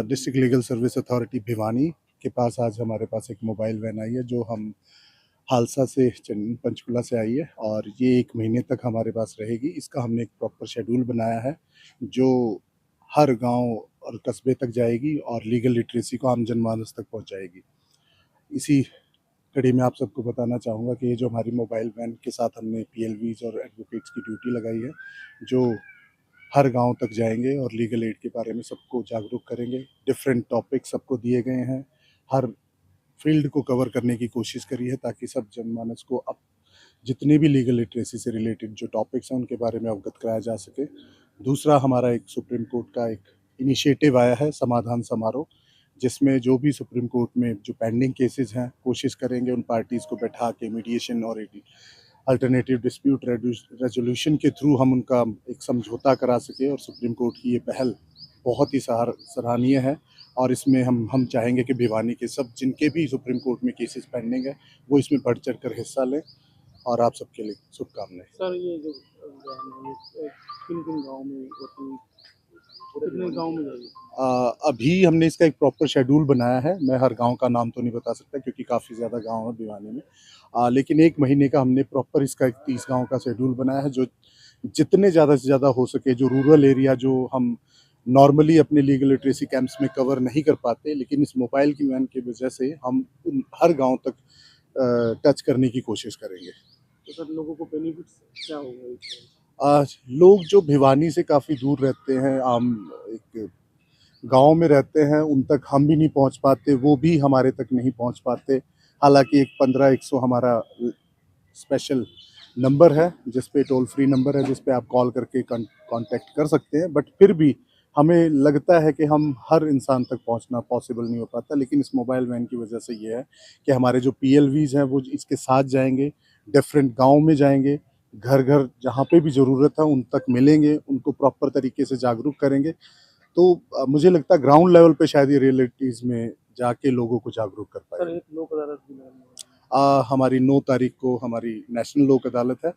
District legal service authority Bhiwani के पास आज हमारे पास एक मोबाइल वैन आई है जो हम हालसा से पंचकुला से आई है और ये 1 महीने तक हमारे पास रहेगी। इसका हमने एक प्रॉपर शेड्यूल बनाया है जो हर गांव और कस्बे तक जाएगी और लीगल लिटरेसी को आम जनमानस तक पहुंचाएगी। इसी कड़ी में आप सबको बताना चाहूँगा कि ये जो हमारी मोबाइल वैन के साथ हमने पीएलवीज और एडवोकेट्स की ड्यूटी लगाई है जो हर गांव तक जाएंगे और लीगल एड के बारे में सबको जागरूक करेंगे। डिफरेंट टॉपिक सबको दिए गए हैं, हर फील्ड को कवर करने की कोशिश करी है ताकि सब जनमानस को अब जितने भी लीगल लिटरेसी से रिलेटेड जो टॉपिक्स हैं उनके बारे में अवगत कराया जा सके। दूसरा हमारा एक सुप्रीम कोर्ट का एक इनिशिएटिव आया है समाधान समारोह, जिसमें जो भी सुप्रीम कोर्ट में जो पेंडिंग केसेस हैं कोशिश करेंगे उन पार्टीज़ को बैठा के मीडिएशन और अल्टरनेटिव डिस्प्यूट रेजोल्यूशन के थ्रू हम उनका एक समझौता करा सके। और सुप्रीम कोर्ट की ये पहल बहुत ही सराहनीय है और इसमें हम चाहेंगे कि भिवानी के सब जिनके भी सुप्रीम कोर्ट में केसेस पेंडिंग है वो इसमें बढ़ चढ़ कर हिस्सा लें और आप सबके लिए शुभकामनाएं। सर ये जो किन किन गाँव में होती, कितने गाँव में जाएगी? अभी हमने इसका एक प्रॉपर शेड्यूल बनाया है। मैं हर गांव का नाम तो नहीं बता सकता क्योंकि काफ़ी ज़्यादा गांव है भिवानी में, लेकिन 1 महीने का हमने प्रॉपर इसका एक 30 गांव का शेड्यूल बनाया है जो जितने ज़्यादा से ज़्यादा हो सके, जो रूरल एरिया जो हम नॉर्मली अपने लीगल लिटरेसी कैंप्स में कवर नहीं कर पाते, लेकिन इस मोबाइल की वैन की वजह से हम उन हर गांव तक टच करने की कोशिश करेंगे। तो सर लोगों को बेनिफिट्स क्या होगा इससे? लोग जो भिवानी से काफ़ी दूर रहते हैं, आम एक गाँव में रहते हैं, उन तक हम भी नहीं पहुंच पाते, वो भी हमारे तक नहीं पहुंच पाते। हालांकि एक 15-100 हमारा स्पेशल नंबर है जिस पे टोल फ्री नंबर है जिस पे आप कॉल करके कांटेक्ट कर सकते हैं, बट फिर भी हमें लगता है कि हम हर इंसान तक पहुंचना पॉसिबल नहीं हो पाता। लेकिन इस मोबाइल वैन की वजह से ये है कि हमारे जो पीएलवीज हैं वो इसके साथ जाएंगे, डिफरेंट गाँव में जाएंगे, घर घर जहाँ पे भी ज़रूरत है उन तक मिलेंगे, उनको प्रॉपर तरीके से जागरूक करेंगे। तो मुझे लगता है ग्राउंड लेवल पे शायद ये रियलिटीज़ में जाके लोगों को जागरूक कर सर पाएगी। एक लोक अदालत भी लगानी है। हमारी 9 तारीख को हमारी नेशनल लोक अदालत है,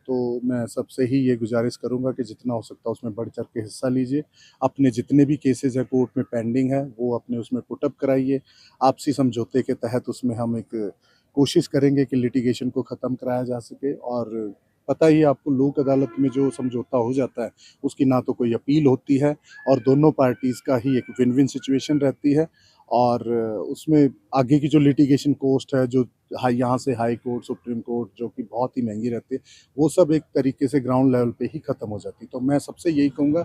तो मैं सबसे ही ये गुजारिश करूँगा कि जितना हो सकता है उसमें बढ़ चढ़ के हिस्सा लीजिए। अपने जितने भी केसेज़ हैं कोर्ट में पेंडिंग है वो अपने उसमें पुट अप कराइए। आपसी समझौते के तहत उसमें हम एक कोशिश करेंगे कि लिटिगेशन को ख़त्म कराया जा सके। और पता ही है आपको, लोक अदालत में जो समझौता हो जाता है उसकी ना तो कोई अपील होती है और दोनों पार्टीज़ का ही एक विन विन सिचुएशन रहती है। और उसमें आगे की जो लिटिगेशन कॉस्ट है, जो यहाँ से हाई कोर्ट, सुप्रीम कोर्ट, जो कि बहुत ही महंगी रहती है, वो सब एक तरीके से ग्राउंड लेवल पे ही ख़त्म हो जाती है। तो मैं सबसे यही कहूँगा,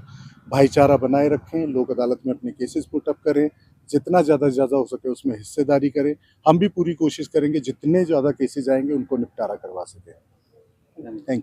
भाईचारा बनाए रखें, लोक अदालत में अपने केसेस पुट अप करें, जितना ज़्यादा से ज़्यादा हो सके उसमें हिस्सेदारी करें। हम भी पूरी कोशिश करेंगे जितने ज़्यादा केसेस आएंगे उनको निपटारा करवा सकें। Thank you.